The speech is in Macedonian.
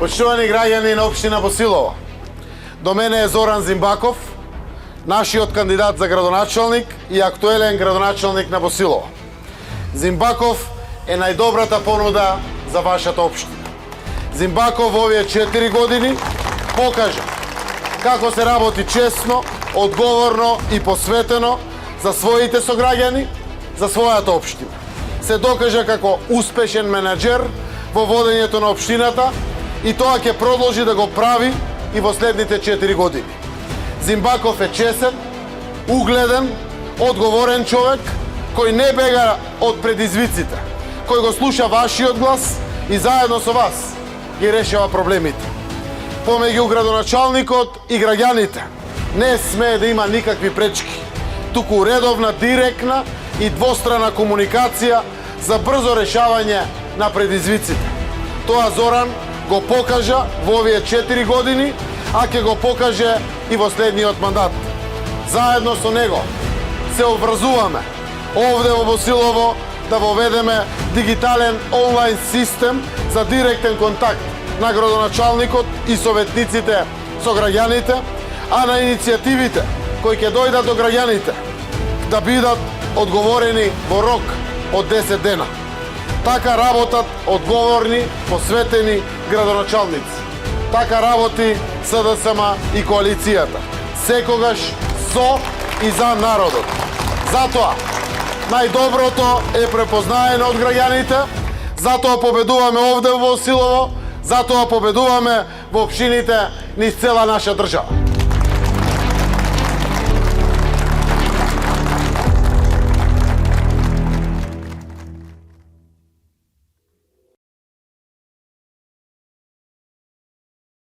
Почитувани граѓани на општина Босилово, до мене е Зоран Зимбаков, нашиот кандидат за градоначалник и актуелен градоначалник на Босилово. Зимбаков е најдобрата понуда за вашата општина. Зимбаков во овие 4 години покажа како се работи честно, одговорно и посветено за своите сограѓани, за својата општина. Се докажа како успешен менаџер во водењето на општината и тоа ќе продолжи да го прави и во следните 4 години. Зимбаков е чесен, угледен, одговорен човек, кој не бега од предизвиците, кој го слуша вашиот глас и заедно со вас ги решава проблемите. Помеѓу градоначалникот и граѓаните не смее да има никакви пречки, туку редовна, директна и двострана комуникација за брзо решавање на предизвиците. Тоа Зоран го покажа во овие 4 години, а ќе го покаже и во следниот мандат. Заедно со него се обврзуваме овде во Босилово да воведеме дигитален онлайн систем за директен контакт на градоначалникот и советниците со граѓаните, а на иницијативите кои ќе дојдат до граѓаните да бидат одговорени во рок од 10 дена. Така работат одговорни, посветени градоначалници. Така работи СДСМ и коалицијата. Секогаш со и за народот. Затоа, најдоброто е препознаено од граѓаните, затоа победуваме овде во Босилово, затоа победуваме во општините низ цела наша држава.